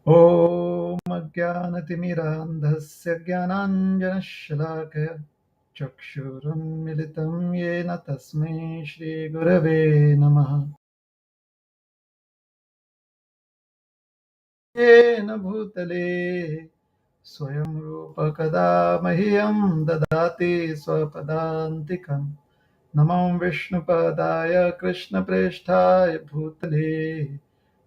ॐ अज्ञानतिमिरान्धस्य ज्ञानाञ्जनशलाकया चक्षुरुन्मिलितं येन तस्मै श्रीगुरवे नमः। येन भूतले स्वयं रूप कदा मह्यं ददाति स्वपदान्तिकम्। नमो विष्णुपदाय कृष्णप्रेष्ठाय भूतले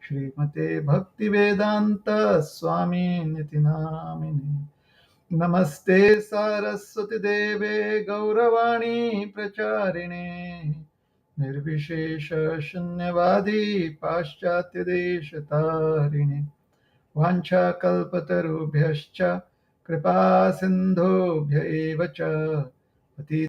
श्रीमते भक्तिवेदान्त स्वामिनिति नामिने। नमस्ते सारस्वती देवे गौरवाणी प्रचारिणे निर्विशेष शून्यवादी पाश्चात्यदेशतारिणे वाञ्छाकल्पतरुभ्यश्च कृपा सिन्धुभ्य एव च पतितानां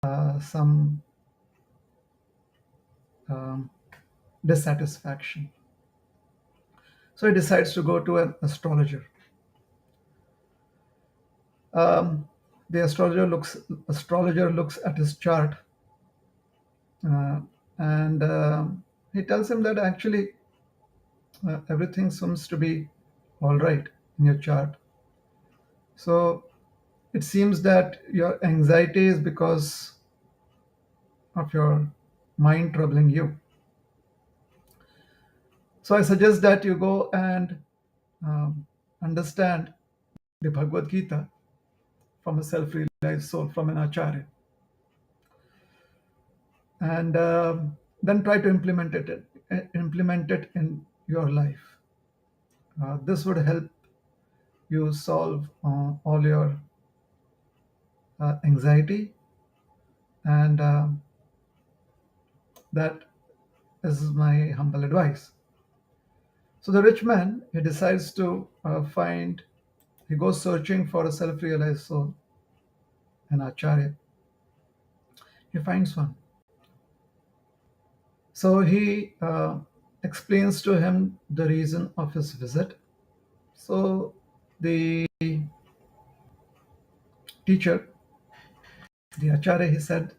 some um, dissatisfaction. So he decides to go to an astrologer. Um, the astrologer looks at his chart, uh, and he tells him that actually everything seems to be all right in your chart. So it seems that your anxiety is because of your mind troubling you. So I suggest that you go and um, understand the Bhagavad Gita from a self-realized soul, from an acharya, and then try to implement it in your life. This would help you solve all your anxiety, and that is my humble advice. So the rich man, he decides to he goes searching for a self-realized soul, an acharya. He finds one. So he explains to him the reason of his visit. So the teacher, the acharya, he said,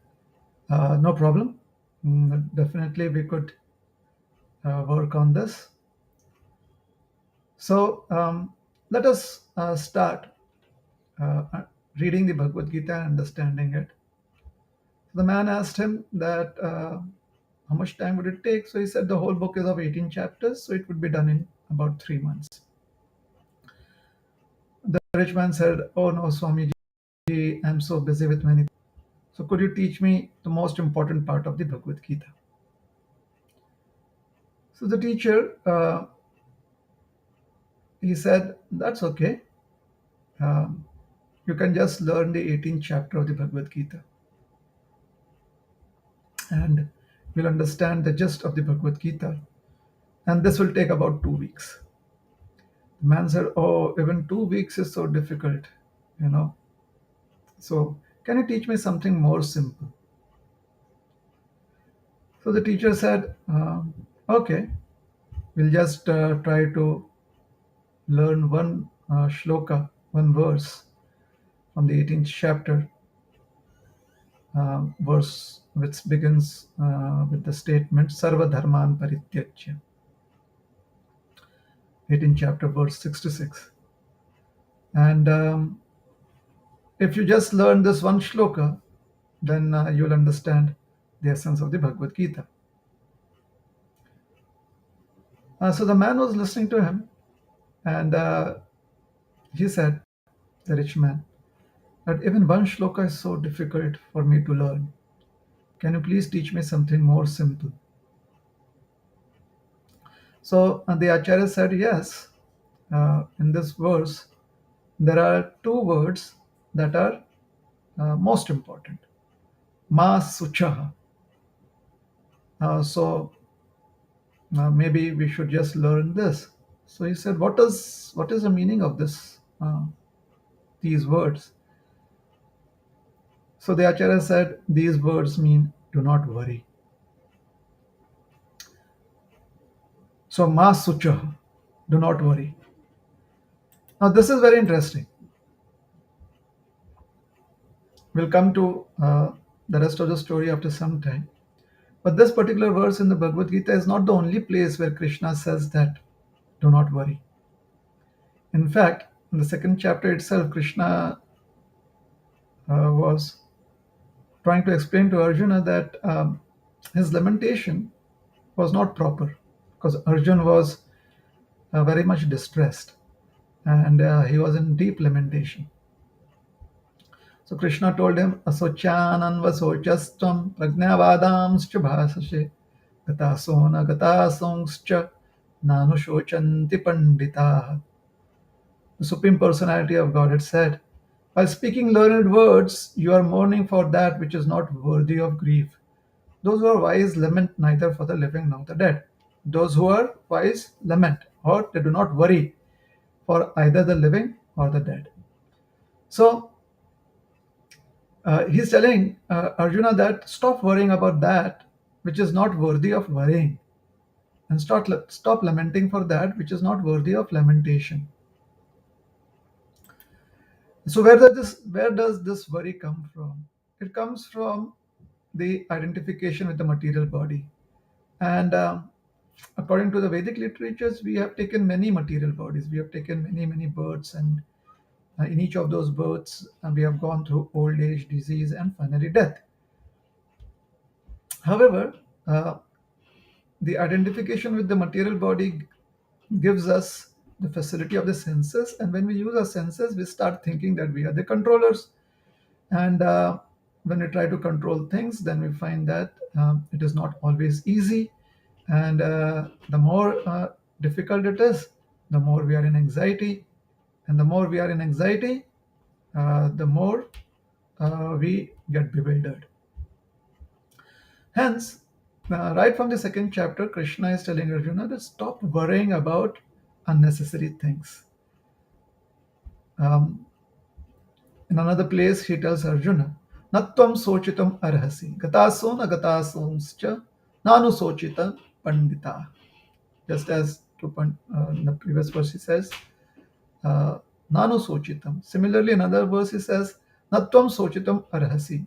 no problem. Definitely we could work on this. So let us start reading the Bhagavad Gita and understanding it. The man asked him that how much time would it take? So he said the whole book is of 18 chapters, so it would be done in about 3 months. The rich man said, "Oh no, Swamiji, I'm so busy with many. So could you teach me the most important part of the Bhagavad Gita?" So the teacher, he said, "That's okay. Um, you can just learn the 18th chapter of the Bhagavad Gita, and you'll understand the gist of the Bhagavad Gita. And this will take about 2 weeks." The man said, "Oh, even 2 weeks is so difficult, you know. So can you teach me something more simple?" So the teacher said, "Okay, we'll just try to learn one shloka, one verse from the 18th chapter, verse which begins with the statement Sarva Dharman Parityajya, 18th chapter, verse 66. And if you just learn this one shloka, then you'll understand the essence of the Bhagavad Gita." So the man was listening to him, and he said, the rich man, that even one shloka is so difficult for me to learn. Can you please teach me something more simple? So the Acharya said, yes, in this verse, there are two words that are most important. Ma suchaha. So maybe we should just learn this. So he said, what is the meaning of these words? So the Acharya said, these words mean do not worry. So ma suchaha, do not worry. Now this is very interesting. We'll come to the rest of the story after some time. But this particular verse in the Bhagavad Gita is not the only place where Krishna says that do not worry. In fact, in the second chapter itself, Krishna was trying to explain to Arjuna that his lamentation was not proper because Arjuna was very much distressed and he was in deep lamentation. So Krishna told him, "Asochananva sochastvam pragnavadamscha bhasashe gatasona gatasonscha nanushochanti panditaha." The Supreme Personality of Godhead said, "By speaking learned words, you are mourning for that which is not worthy of grief. Those who are wise lament neither for the living nor the dead." Those who are wise lament, or they do not worry for either the living or the dead. So He's telling Arjuna that stop worrying about that which is not worthy of worrying, and stop lamenting for that which is not worthy of lamentation. So where does this worry come from? It comes from the identification with the material body. And according to the Vedic literatures, we have taken many material bodies. We have taken many births, and in each of those births, we have gone through old age, disease, and finally death. However, uh, the identification with the material body gives us the facility of the senses, and when we use our senses, we start thinking that we are the controllers. And when we try to control things, then we find that it is not always easy. And the more difficult it is, the more we are in anxiety. And the more we are in anxiety, the more we get bewildered. Hence, right from the second chapter, Krishna is telling Arjuna to stop worrying about unnecessary things. Um, in another place, he tells Arjuna, Natvam sochitam arhasi, gataso na gatasomscha, nanu sochitam pandita. Just as in the previous verse he says, uh, Nanu sochitam. Similarly, another verse he says, Natvam sochitam arhasi.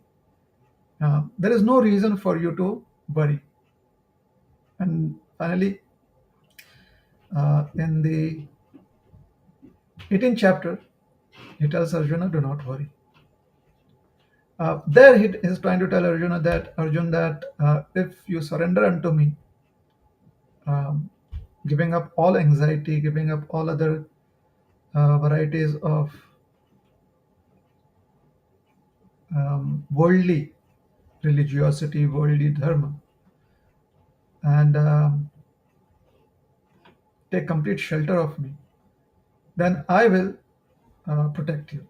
There is no reason for you to worry. And finally, in the 18th chapter, he tells Arjuna, do not worry. There he is trying to tell Arjuna that if you surrender unto me, um, giving up all anxiety, giving up all other varieties of worldly religiosity, worldly dharma, and take complete shelter of me, then I will protect you,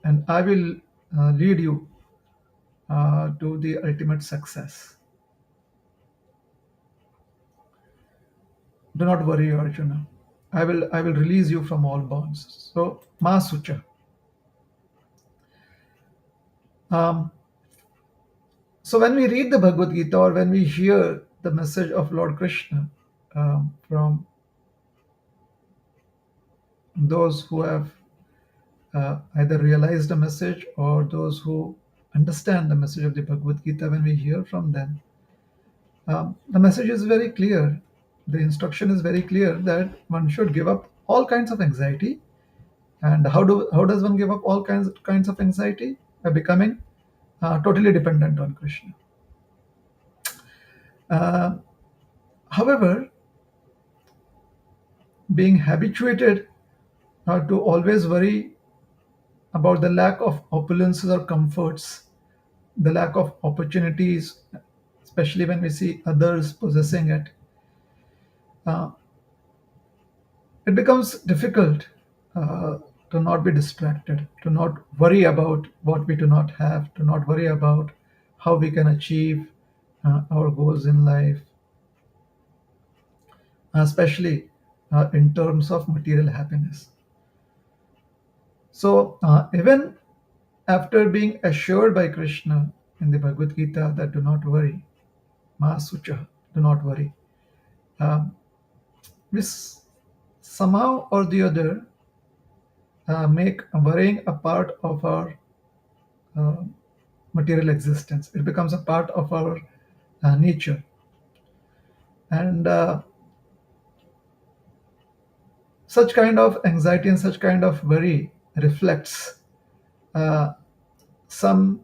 and I will lead you to the ultimate success. Do not worry, Arjuna. I will release you from all bonds. So, Ma Sucha. Um, so when we read the Bhagavad Gita, or when we hear the message of Lord Krishna from those who have either realized the message, or those who understand the message of the Bhagavad Gita, when we hear from them, the message is very clear. The instruction is very clear that one should give up all kinds of anxiety. And how does one give up all kinds of anxiety? By becoming totally dependent on Krishna. Uh, However, being habituated to always worry about the lack of opulences or comforts, the lack of opportunities, especially when we see others possessing it, uh, it becomes difficult uh, to not be distracted, to not worry about what we do not have, to not worry about how we can achieve our goals in life, especially in terms of material happiness. So, even after being assured by Krishna in the Bhagavad Gita that do not worry, Ma Sucha, do not worry, um, we somehow or the other make worrying a part of our uh, material existence. It becomes a part of our nature. And such kind of anxiety and such kind of worry reflects uh, some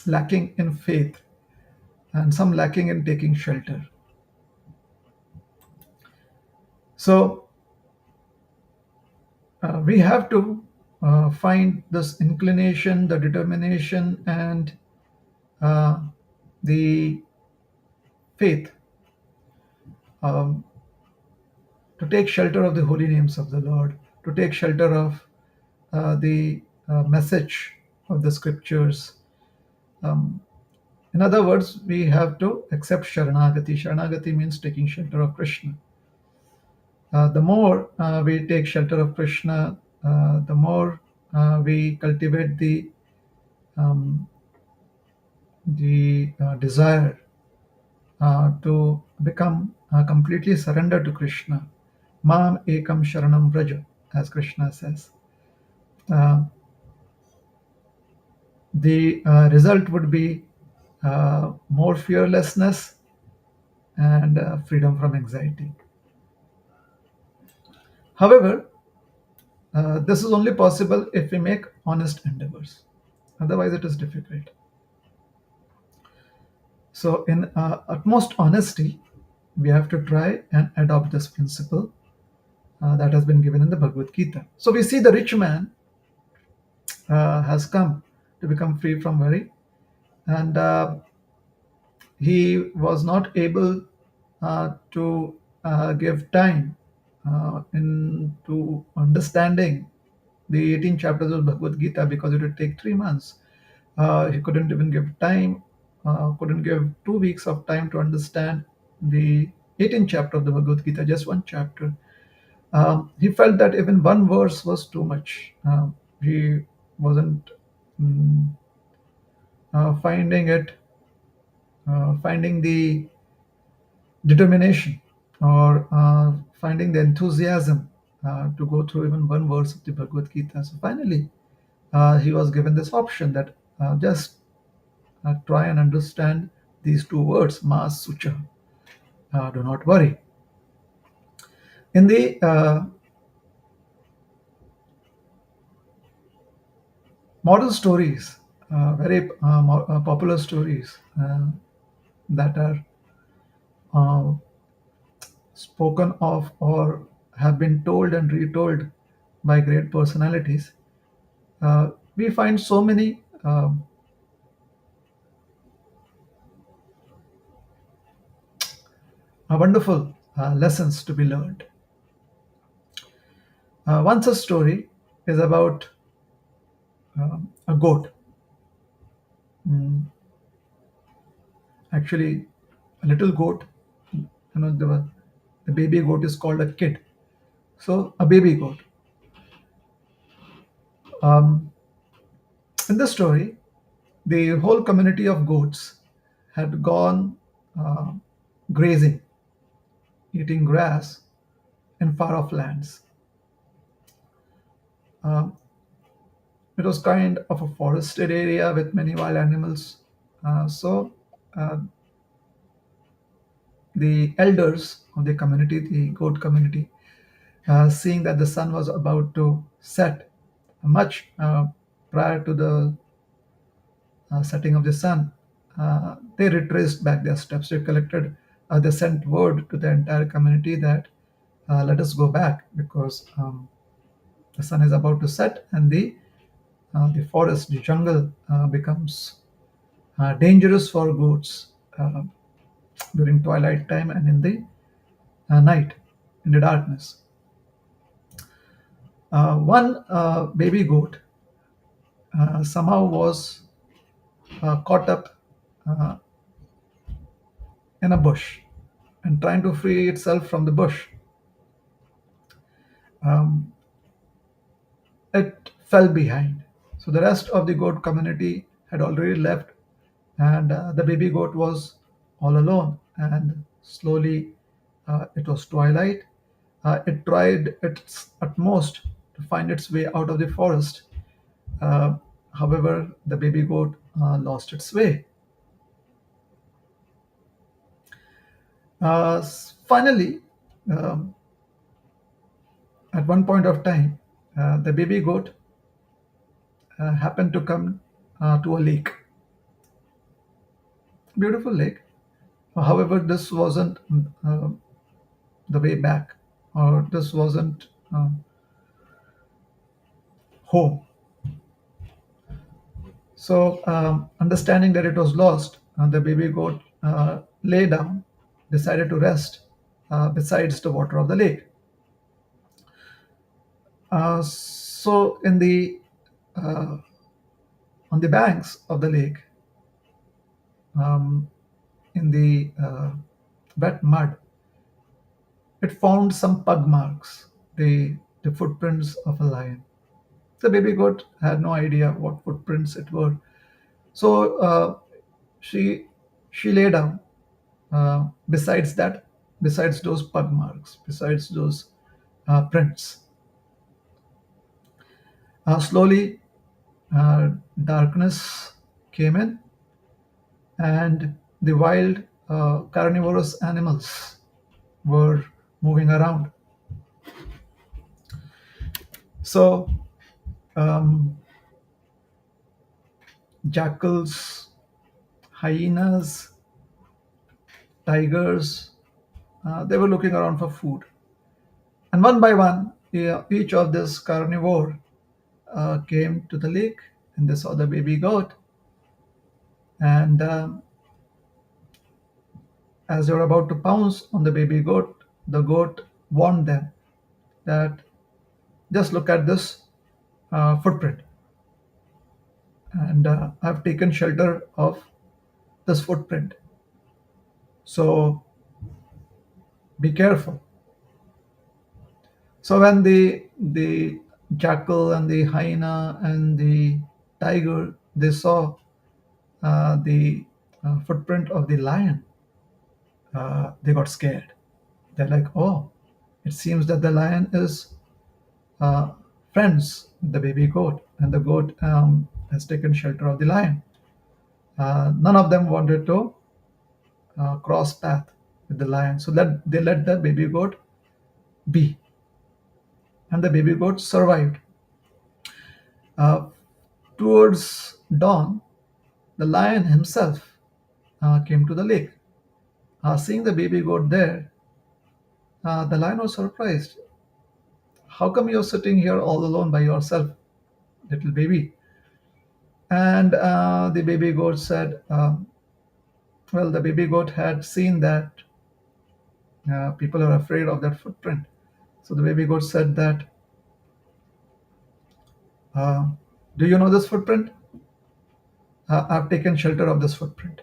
lacking in faith, and some lacking in taking shelter. So we have to find this inclination, the determination, and uh, the faith um, to take shelter of the holy names of the Lord, to take shelter of the message of the scriptures. Um, in other words, we have to accept Sharanagati. Sharanagati means taking shelter of Krishna. The more we take shelter of Krishna, the more we cultivate um, the desire to become completely surrendered to Krishna. Mam ekam sharanam vraja, as Krishna says. Uh, the result would be more fearlessness and freedom from anxiety. However, this is only possible if we make honest endeavors. Otherwise, it is difficult. So, in utmost honesty, we have to try and adopt this principle that has been given in the Bhagavad Gita. So, we see the rich man has come to become free from worry, and he was not able to give time into understanding the 18 chapters of Bhagavad Gita because it would take 3 months. He couldn't even give time, couldn't give 2 weeks of time to understand the 18th chapter of the Bhagavad Gita, just one chapter. He felt that even one verse was too much. He wasn't mm, finding it, finding the determination or finding the enthusiasm to go through even one verse of the Bhagavad Gita. So finally, he was given this option that just try and understand these two words, mas sucha, do not worry. In the modern stories, very popular stories that are uh, spoken of or have been told and retold by great personalities, we find so many wonderful lessons to be learned. One such story is about a goat. Mm, Actually, a little goat. The baby goat is called a kid. So a baby goat. Um, in this story, the whole community of goats had gone uh, grazing, eating grass in far off lands. Um, it was kind of a forested area with many wild animals. So uh, the elders of the community, the goat community, seeing that the sun was about to set, much prior to the setting of the sun, they retraced back their steps. They sent word to the entire community that let us go back because the sun is about to set and the forest, the jungle becomes dangerous for goats during twilight time and in the night, in the darkness. One baby goat somehow was caught up uh, in a bush and trying to free itself from the bush. Um, it fell behind. So the rest of the goat community had already left, and the baby goat was all alone. And slowly, it was twilight. It tried its utmost to find its way out of the forest. Uh, However, the baby goat lost its way. Finally, um, at one point of time, the baby goat happened to come to a lake, beautiful lake. However, this wasn't uh, the way back, or this wasn't home. So, understanding that it was lost, the baby goat lay down, decided to rest besides the water of the lake. So, uh, on the banks of the lake, um, in the wet mud, it found some pug marks, the footprints of a lion. The baby goat had no idea what footprints it were. So she she lay down. Besides that, besides those pug marks, besides those prints, slowly darkness came in, and the wild carnivorous animals were moving around. So um, jackals, hyenas, tigers, they were looking around for food. And one by one, each of this carnivore came to the lake, and they saw the baby goat. And as they were about to pounce on the baby goat, the goat warned them that just look at this footprint. And I've taken shelter of this footprint. So be careful. So when the jackal and the hyena and the tiger, they saw the footprint of the lion, they got scared. They're like, oh, it seems that the lion is uh, friends with the baby goat, and the goat has taken shelter of the lion. None of them wanted to cross path with the lion, so they let the baby goat be, and the baby goat survived. Uh, Towards dawn, the lion himself came to the lake. Seeing the baby goat there, the lion was surprised. How come you're sitting here all alone by yourself, little baby? And the baby goat said, well, the baby goat had seen that people are afraid of that footprint. So the baby goat said that, uh, do you know this footprint? I've taken shelter of this footprint.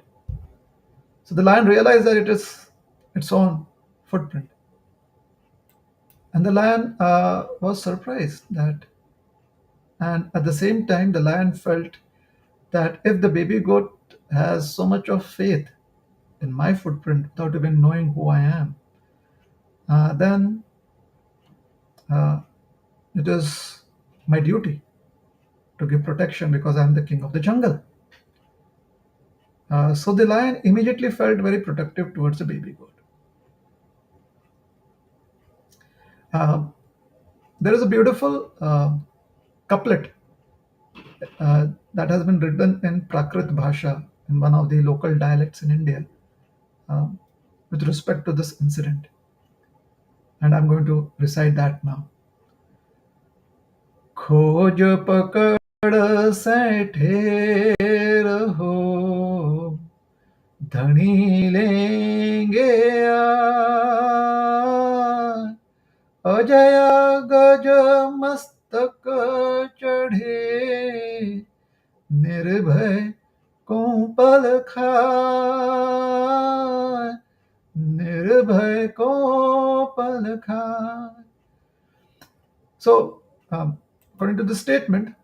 So the lion realized that it is its own footprint. And the lion was surprised that, and at the same time, the lion felt that if the baby goat has so much of faith in my footprint without even knowing who I am, then uh, it is my duty to give protection because I'm the king of the jungle. So the lion immediately felt very protective towards the baby goat. Uh, there is a beautiful couplet that has been written in Prakrit Bhasha, in one of the local dialects in India, um, with respect to this incident. And I'm going to recite that now. खोज पकड़ सैठे रहो, धनी लेंगे आज। अजय गज मस्तक चढ़े, निर्भय कुंपल खाए, निर्भय कोपल खाए. So, according to the statement,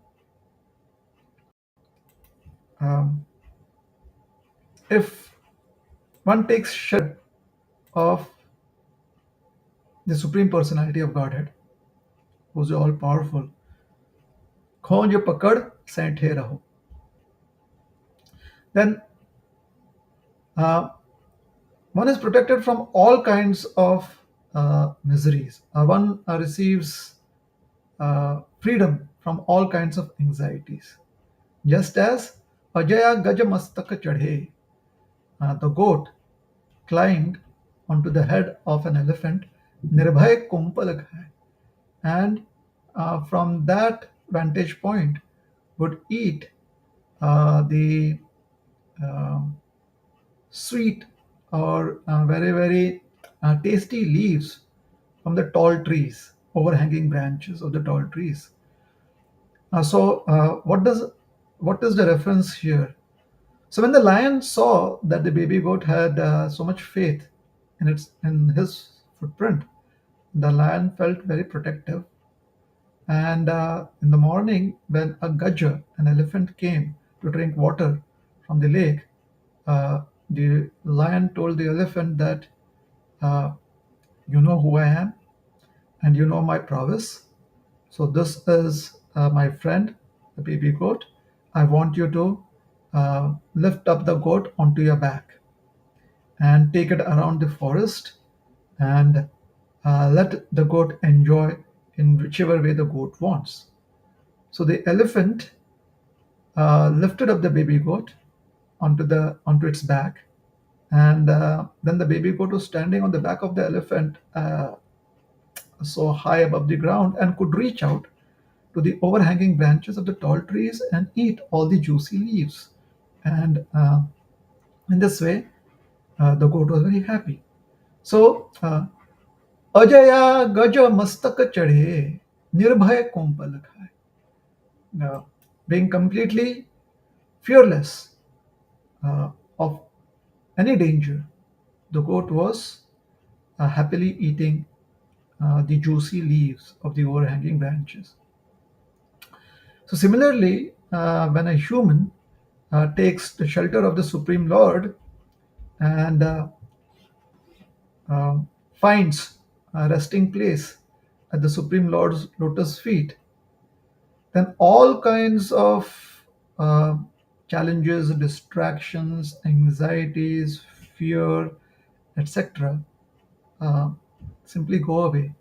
um, if one takes shelter of the Supreme Personality of Godhead, who's all powerful, खोज पकड़ सैंठे रहो, then uh, one is protected from all kinds of miseries. One receives freedom from all kinds of anxieties. Just as Ajaya Gajamastaka Chadhe, the goat climbed onto the head of an elephant, Nirbhay Kumpalag hai, and from that vantage point would eat the uh, sweet or very, very tasty leaves from the tall trees, overhanging branches of the tall trees. What is the reference here? So when the lion saw that the baby goat had so much faith in his footprint, the lion felt very protective, And in the morning, when a gaja, an elephant, came to drink water from the lake, the lion told the elephant that, uh, you know who I am and you know my prowess. So this is my friend, the baby goat. I want you to lift up the goat onto your back and take it around the forest and let the goat enjoy in whichever way the goat wants. So the elephant lifted up the baby goat onto its back, and then the baby goat was standing on the back of the elephant, so high above the ground, and could reach out to the overhanging branches of the tall trees and eat all the juicy leaves. And in this way, the goat was very happy. So, Ajaya गज मस्तक चढ़े निर्भय कोमपल खाए. Now, being completely fearless of any danger, the goat was happily eating the juicy leaves of the overhanging branches. So, similarly, when a human takes the shelter of the Supreme Lord and finds a resting place at the Supreme Lord's lotus feet, then all kinds of uh, challenges, distractions, anxieties, fear, etc., uh, simply go away.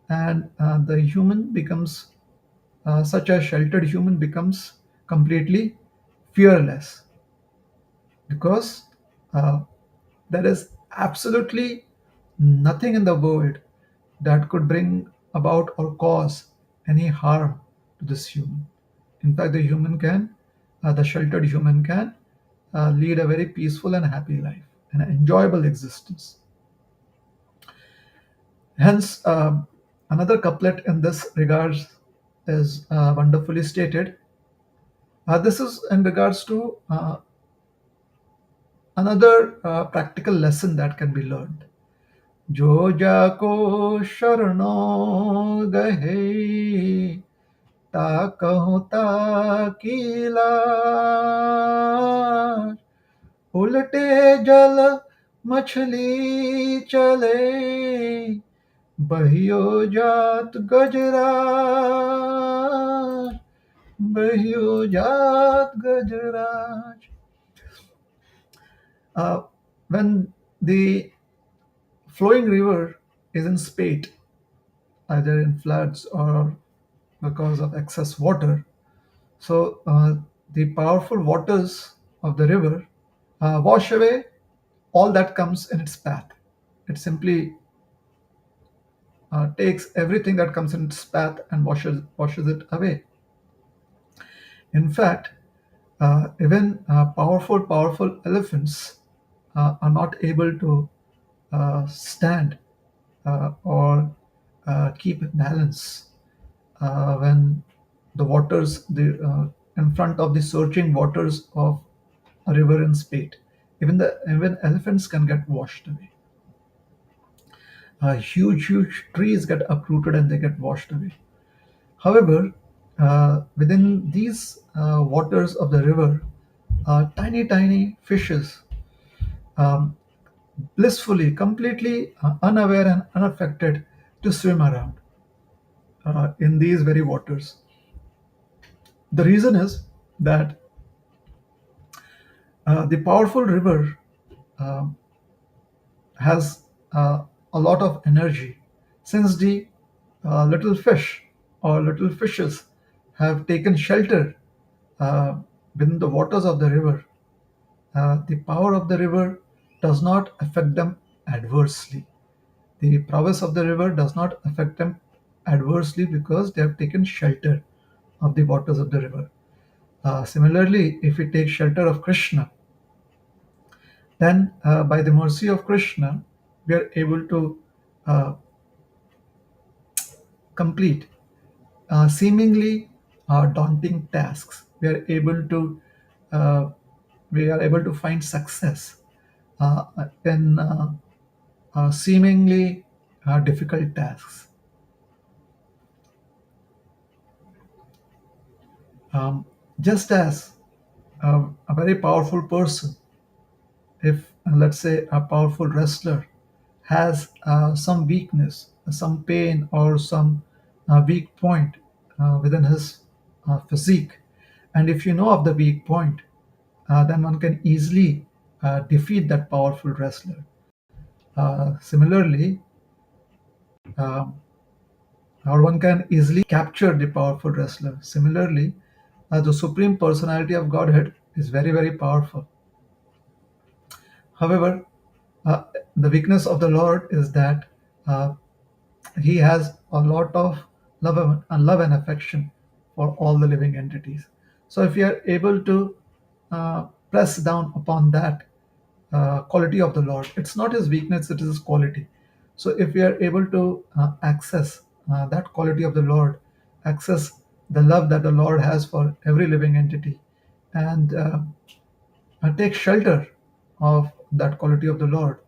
And the human becomes, such a sheltered human becomes completely fearless, because uh, there is absolutely nothing in the world that could bring about or cause any harm to this human. In fact, the sheltered human can lead a very peaceful and happy life, an enjoyable existence. Hence, another couplet in this regards is wonderfully stated. This is in regards to another practical lesson that can be learned. जो जाको शरणों गए ताकहु ताकीला उलटे जल मछली चले बहियो जात गजराज बहियो जात गजराज. When the flowing river is in spate, either in floods or because of excess water, so the powerful waters of the river wash away all that comes in its path. It simply takes everything that comes in its path and washes it away. In fact, even powerful elephants are not able to stand or keep balance when the waters in front of the surging waters of a river in spate. Even elephants can get washed away. Huge trees get uprooted and they get washed away. However, within these waters of the river, tiny fishes, um, blissfully, completely unaware and unaffected, to swim around in these very waters. The reason is that the powerful river um, has a lot of energy. Since the little fish or little fishes have taken shelter uh, within the waters of the river, the power of the river does not affect them adversely. The prowess of the river does not affect them adversely because they have taken shelter of the waters of the river. Similarly, if we take shelter of Krishna, then by the mercy of Krishna, we are able to uh, complete seemingly daunting tasks. Uh, we are able to find success in seemingly difficult tasks. Um, just as a very powerful person, if let's say a powerful wrestler has some weakness, some pain, or some weak point within his physique, and if you know of the weak point, then one can easily defeat that powerful wrestler. Similarly, um, or one can easily capture the powerful wrestler. Similarly, the supreme personality of Godhead is very, very powerful. However, uh, the weakness of the Lord is that uh, He has a lot of love and affection for all the living entities. So, if we are able to press down upon that quality of the Lord, it's not His weakness; it is His quality. So, if we are able to access that quality of the Lord, access the love that the Lord has for every living entity, and take shelter of that quality of the Lord,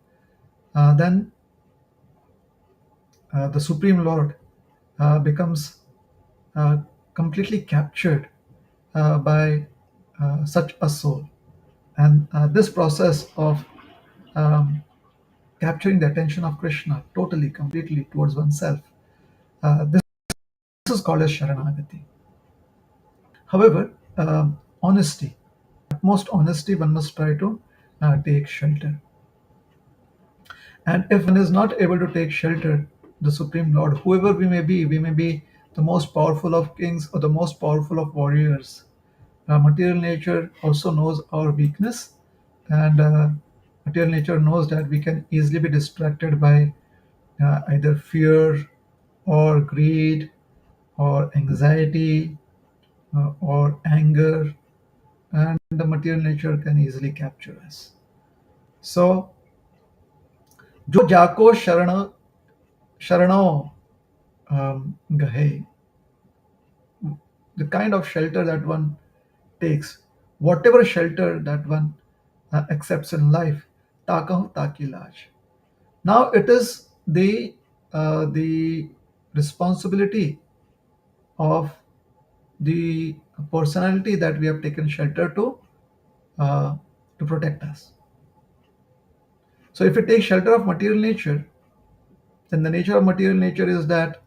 then the Supreme Lord becomes uh, completely captured by such a soul. And this process of um, capturing the attention of Krishna totally, completely towards oneself, this is called as Sharanagati. However, honesty, utmost honesty, one must try to take shelter. And if one is not able to take shelter, the Supreme Lord, whoever we may be the most powerful of kings or the most powerful of warriors, material nature also knows our weakness, and material nature knows that we can easily be distracted by either fear or greed or anxiety or anger, and the material nature can easily capture us. So, जो जाको शरणो gahe, the kind of shelter that one takes, whatever shelter that one accepts in life, takahu taki laj. Now it is the responsibility of the personality that we have taken shelter uh, to protect us. So if we take shelter of material nature, then the nature of material nature is that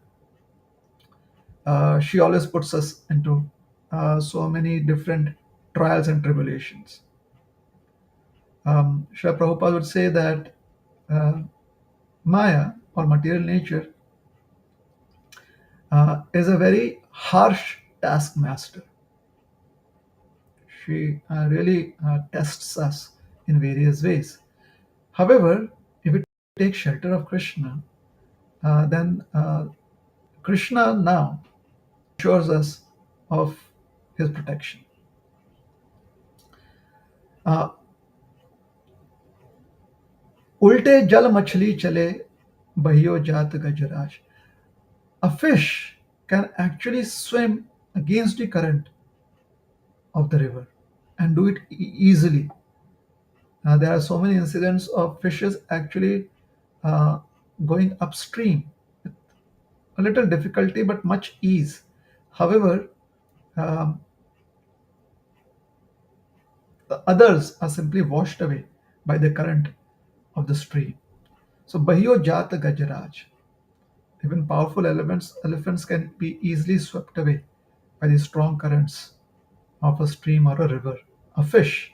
she always puts us into so many different trials and tribulations. Srila Prabhupada would say that uh, Maya or material nature is a very harsh taskmaster. She really tests us in various ways. However, if we take shelter of Krishna, then Krishna now assures us of his protection. Uh, उल्टे जल मछली चले बहियो जात गजराज. A fish can actually swim against the current of the river and do it easily. There are so many incidents of fishes actually uh, going upstream with a little difficulty but much ease. However, um, the others are simply washed away by the current of the stream. So, Bahiyo Jata Gajaraj, even powerful elephants can be easily swept away by the strong currents of a stream or a river. A fish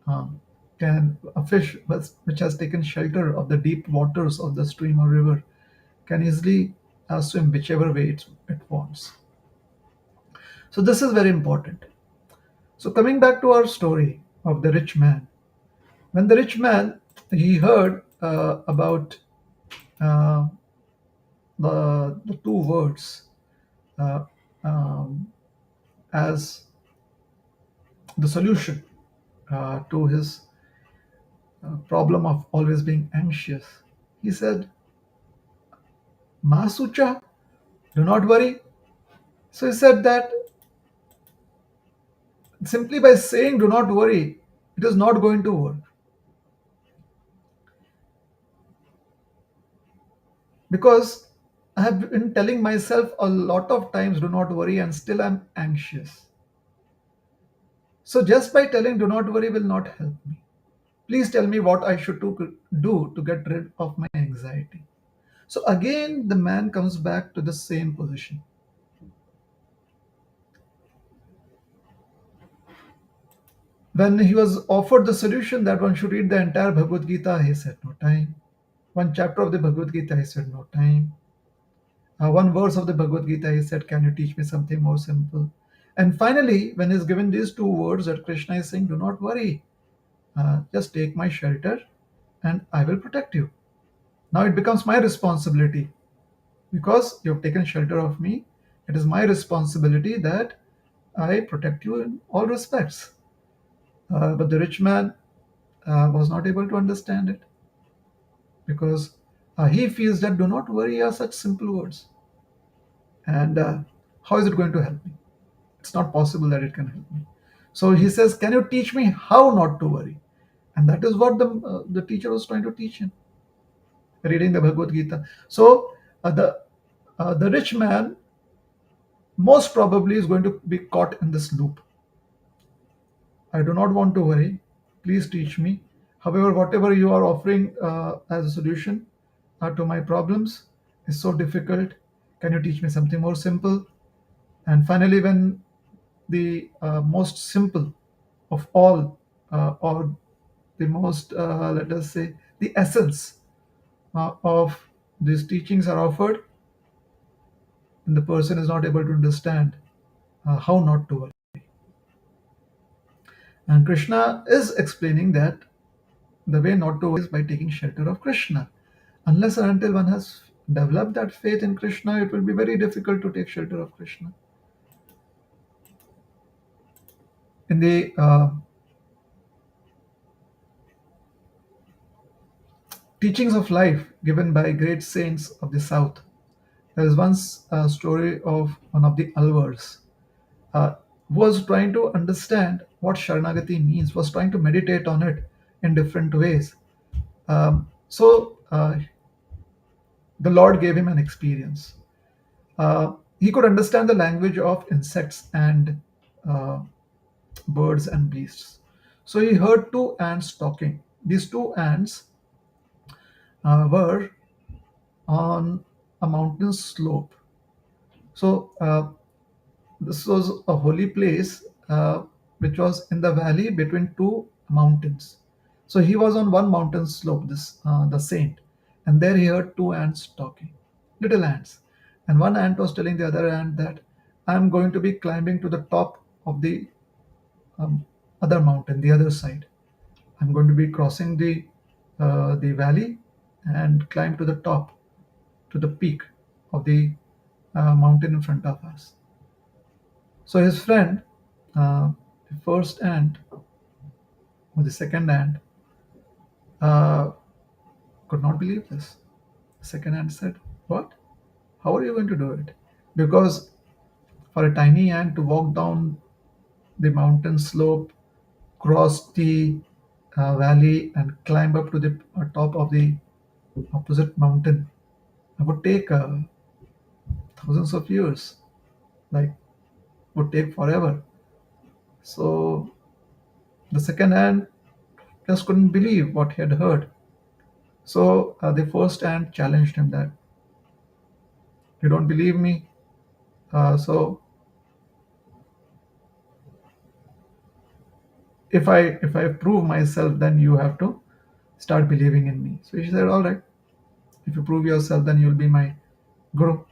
um, a fish which has taken shelter of the deep waters of the stream or river can easily swim whichever way it wants. So this is very important. So coming back to our story of the rich man, when the rich man he heard about uh, the two words uh, um, as the solution to his problem of always being anxious, he said, "Masucha, do not worry." So he said that simply by saying "do not worry," it is not going to work, because I have been telling myself a lot of times "do not worry," and still I'm anxious. So just by telling do not worry will not help me. Please tell me what I should do to get rid of my anxiety. So again, the man comes back to the same position. When he was offered the solution that one should read the entire Bhagavad Gita, he said, no time. One chapter of the Bhagavad Gita, he said, no time. One verse of the Bhagavad Gita, he said, can you teach me something more simple? And finally, when he's given these two words that Krishna is saying, do not worry, just take my shelter and I will protect you. Now it becomes my responsibility because you've taken shelter of me. It is my responsibility that I protect you in all respects. But the rich man was not able to understand it because he feels that do not worry are such simple words. And how is it going to help me? It's not possible that it can help me. So he says, can you teach me how not to worry? And that is what the teacher was trying to teach him, reading the Bhagavad Gita. So the rich man most probably is going to be caught in this loop. I do not want to worry. Please teach me. However, whatever you are offering as a solution to my problems is so difficult. Can you teach me something more simple? And finally, when the most simple of all, or the most, let us say, the essence of these teachings are offered, and the person is not able to understand how not to worry. And Krishna is explaining that the way not to worry is by taking shelter of Krishna. Unless and until one has developed that faith in Krishna, it will be very difficult to take shelter of Krishna. In the teachings of life given by great saints of the South, there is once a story of one of the Alvars uh, was trying to understand what Sharanagati means, was trying to meditate on it in different ways. So the Lord gave him an experience. He could understand the language of insects and uh, birds and beasts. So he heard two ants talking. These two ants were on a mountain slope. So this was a holy place which was in the valley between two mountains. So he was on one mountain slope, this the saint, and there he heard two ants talking, little ants, and one ant was telling the other ant that I'm going to be climbing to the top of the um, other mountain, the other side. I'm going to be crossing the valley and climb to the top, to the peak of the mountain in front of us. So his friend, the first ant or the second ant, uh, could not believe this. The second ant said, "What? How are you going to do it?" Because for a tiny ant to walk down the mountain slope, cross the valley, and climb up to the top of the opposite mountain, it would take thousands of years. Like would take forever. So the second ant just couldn't believe what he had heard. So the first ant challenged him that you don't believe me. So if I prove myself, then you have to start believing in me. So he said, all right. If you prove yourself, then you'll be my guru.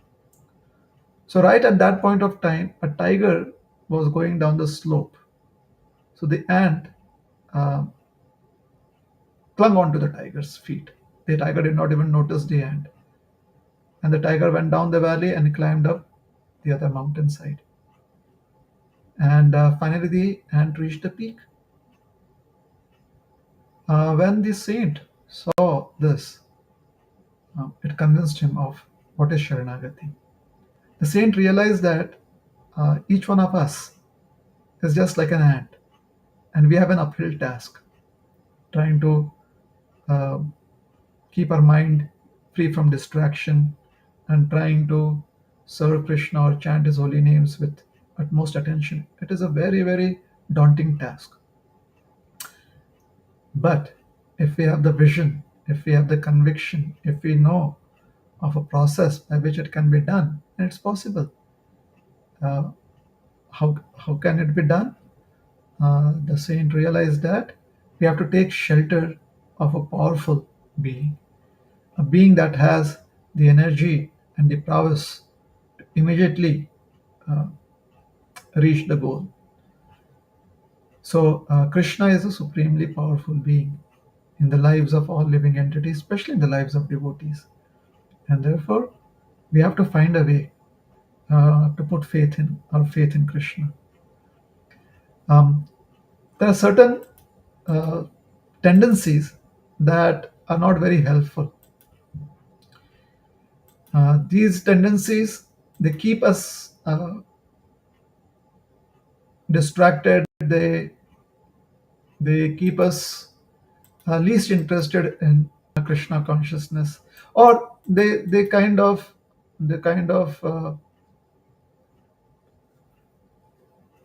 So right at that point of time, a tiger was going down the slope. So the ant uh, clung onto the tiger's feet. The tiger did not even notice the ant. And the tiger went down the valley and climbed up the other mountainside. And finally, the ant reached the peak. When the saint saw this, it convinced him of what is Sharanagati. The saint realized that each one of us is just like an ant, and we have an uphill task trying to uh, keep our mind free from distraction and trying to serve Krishna or chant his holy names with utmost attention. It is a very, very daunting task. But if we have the vision, if we have the conviction, if we know of a process by which it can be done, and it's possible. Uh, how can it be done? The saint realized that we have to take shelter of a powerful being, a being that has the energy and the prowess to immediately uh, reach the goal. So, Krishna is a supremely powerful being in the lives of all living entities, especially in the lives of devotees. And therefore, we have to find a way to put faith in our faith in Krishna. Um, there are certain uh, tendencies that are not very helpful. These tendencies, they keep us distracted. They keep us least interested in Krishna consciousness, or they kind of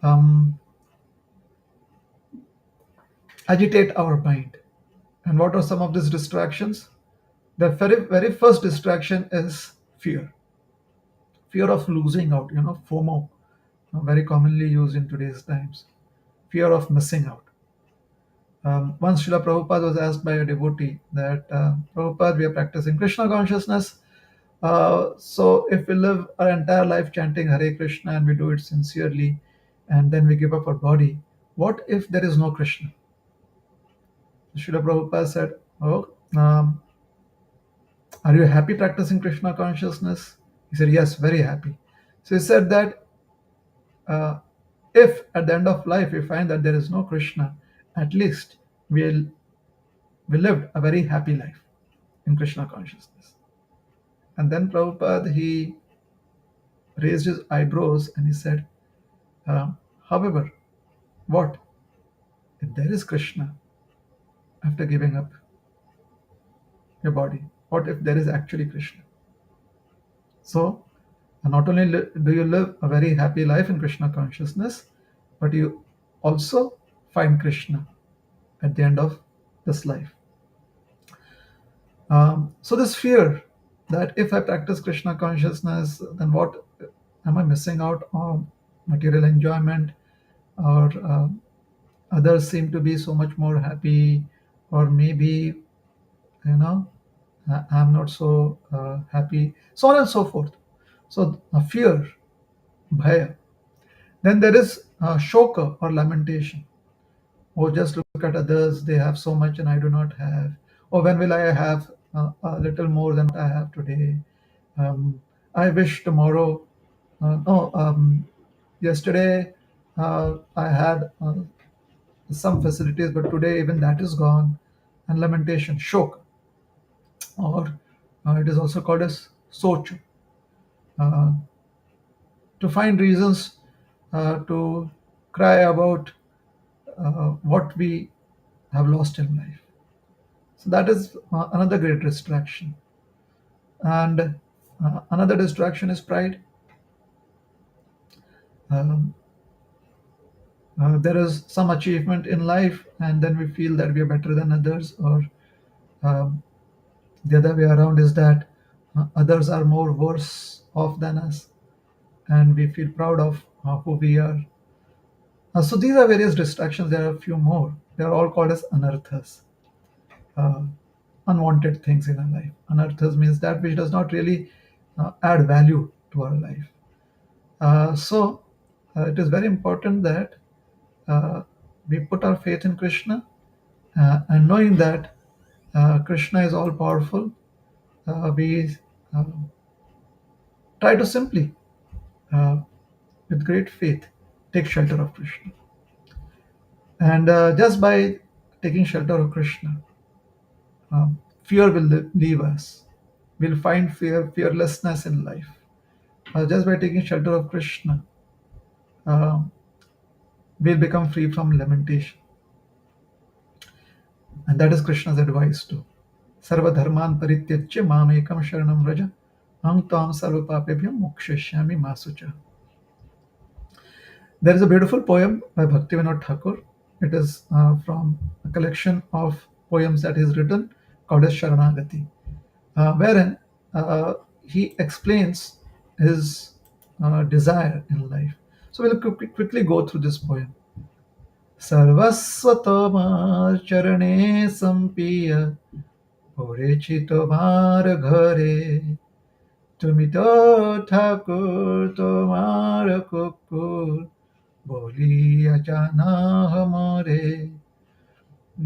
um, agitate our mind. And what are some of these distractions? The very first distraction is fear of losing out. FOMO, very commonly used in today's times. Fear of missing out. Once Srila Prabhupada was asked by a devotee that, Prabhupada, we are practicing Krishna consciousness. So if we live our entire life chanting Hare Krishna and we do it sincerely, and then we give up our body, what if there is no Krishna? Srila Prabhupada said, "Oh, are you happy practicing Krishna consciousness?" He said, "Yes, very happy." So he said that uh, if at the end of life we find that there is no Krishna, at least we'll we lived a very happy life in Krishna consciousness. And then Prabhupada, he raised his eyebrows and he said, uh, however, what if there is Krishna after giving up your body? What if there is actually Krishna? So, not only do you live a very happy life in Krishna consciousness, but you also find Krishna at the end of this life. So, this fear that if I practice Krishna consciousness, then what am I missing out on material enjoyment, or others seem to be so much more happy, or maybe, you know, I'm not so happy, so on and so forth. So, fear, bhaya. Then there is shoka or lamentation. Oh, just look at others, they have so much and I do not have. Or when will I have a little more than what I have today? I wish tomorrow. No, yesterday I had some facilities, but today even that is gone. And lamentation, shok, or it is also called as soch, uh, to find reasons to cry about what we have lost in life. So that is another great distraction. And another distraction is pride. Um, there is some achievement in life, and then we feel that we are better than others, or um, the other way around is that others are more worse off than us, and we feel proud of who we are. So these are various distractions. There are a few more. They are all called as anarthas, uh, unwanted things in our life. Anarthas means that which does not really add value to our life. So it is very important that we put our faith in Krishna, and knowing that Krishna is all powerful, we uh, try to simply, uh, with great faith, take shelter of Krishna. And just by taking shelter of Krishna, fear will leave us. We'll find fearlessness in life. Just by taking shelter of Krishna, uh, we'll become free from lamentation. And that is Krishna's advice too. Sarva dharman parityajya mamekam sharanam vraja aham tvam sarva papebhyam mokshishyami masucha. There is a beautiful poem by Bhaktivinoda Thakur. It is from a collection of poems that he's written called as Sharanagati, wherein uh, he explains his desire in life. So we'll quickly go through this poem. सर्वस्व चरणे संपिय পড়েছি তোমার ঘরে তুমি তো ঠাকুর তোমার কুকুর বলিয়া জানা মরে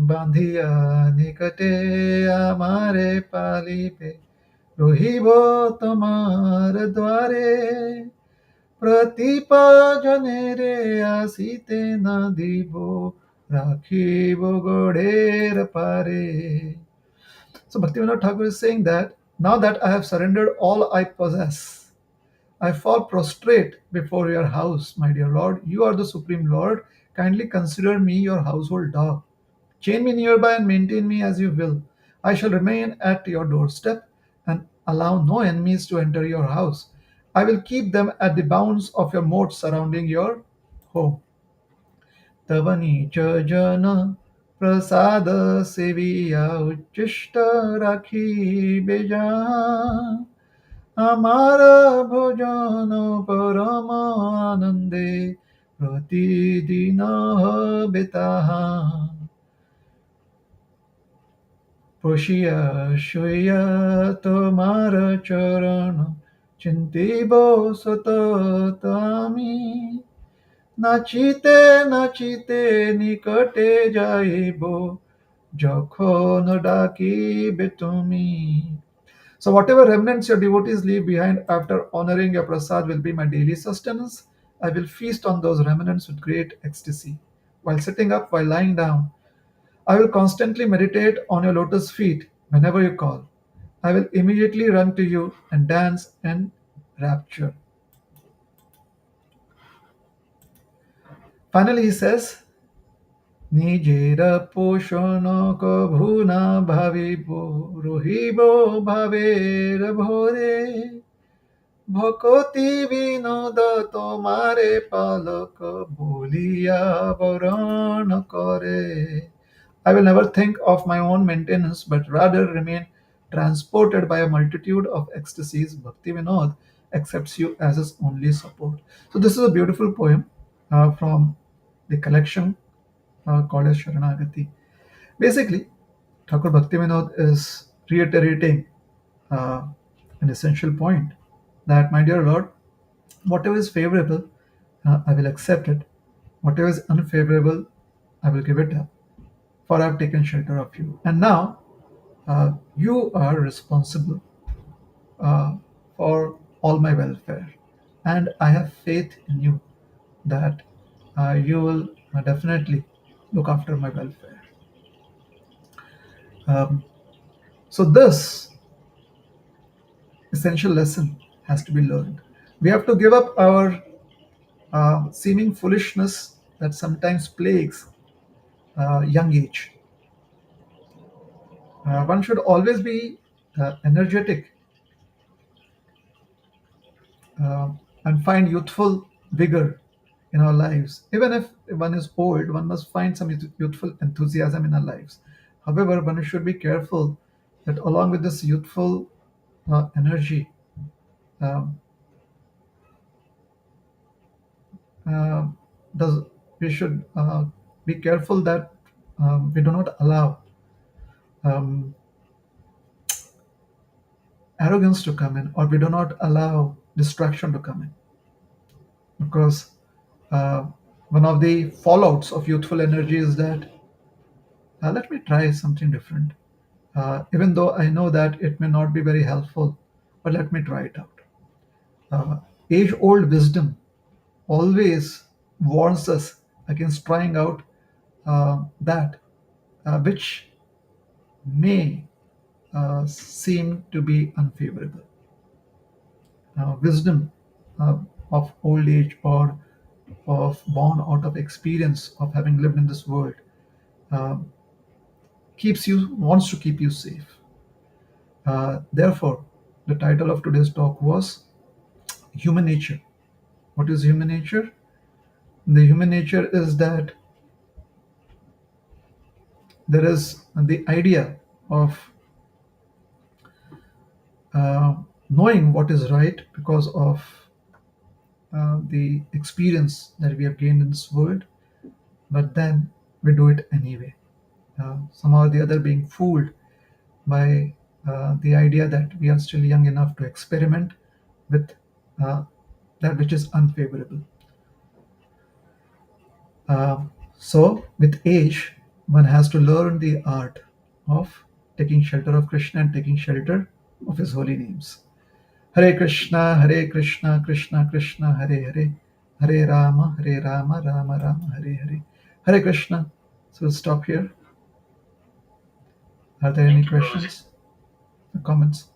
বাঁধিয়া নিকটে আমারে পালিবে রহিব তোমার দ্বারে প্রতিপাজনে রে আসিতে না দিব রাখিব গোড়ের পারে. So Bhaktivinoda Thakur is saying that now that I have surrendered all I possess, I fall prostrate before your house, my dear Lord. You are the Supreme Lord. Kindly consider me your household dog. Chain me nearby and maintain me as you will. I shall remain at your doorstep and allow no enemies to enter your house. I will keep them at the bounds of your moat surrounding your home. Tavani jana प्रसाद सेविया उच्चिष्ट राखी बेजा আমার ভোজন পরম আনন্দে প্রতিদিন হবে তাহা বসিয়া শুইয়া তোমার চরণ চিন্তিব সতত আমি নাচিতে নাচিতে নিকটে যাইব যখন ডাকিবে তুমি. So whatever remnants your devotees leave behind after honoring your prasad will be my daily sustenance. I will feast on those remnants with great ecstasy. While sitting up, while lying down, I will constantly meditate on your lotus feet whenever you call. I will immediately run to you and dance in rapture. Finally, he says, নিজের পোষণ কভু না ভাবিব রহিব ভাবের ভরে ভকতি বিনোদ তোমারে পালক বলিয়া বরণ করে. I will never think of my own maintenance, but rather remain transported by a multitude of ecstasies. Bhakti Vinod accepts you as his only support. So this is a beautiful poem from the collection called as Sharanagati. Basically, Thakur Bhaktivinoda is reiterating uh, an essential point that, my dear Lord, whatever is favorable, I will accept it. Whatever is unfavorable, I will give it up. For I have taken shelter of you. And now you are responsible uh, for all my welfare. And I have faith in you that you will definitely look after my welfare. Um, so, this essential lesson has to be learned. We have to give up our seeming foolishness that sometimes plagues young age. One should always be energetic uh, and find youthful vigor in our lives. Even if one is old, one must find some youthful enthusiasm in our lives. However, one should be careful that along with this youthful energy, um, uh, does we should be careful that we do not allow um, arrogance to come in, or we do not allow distraction to come in, because uh, one of the fallouts of youthful energy is that let me try something different, even though I know that it may not be very helpful, but let me try it out. Age old wisdom always warns us against trying out that which may seem to be unfavorable. Wisdom of old age, or of born out of experience of having lived in this world, uh, keeps you wants to keep you safe. Therefore, the title of today's talk was human nature. What is human nature? The human nature is that there is the idea of uh, knowing what is right because of the experience that we have gained in this world, but then we do it anyway. Somehow or the other, being fooled by the idea that we are still young enough to experiment with uh, that which is unfavorable. So, with age, one has to learn the art of taking shelter of Krishna and taking shelter of his holy names. Hare Krishna, Krishna Krishna, Hare Hare, Hare Rama, Rama Rama, Hare Hare. Hare Krishna. So we'll stop here. Are there any Thank you, Prabhuji. questions or comments?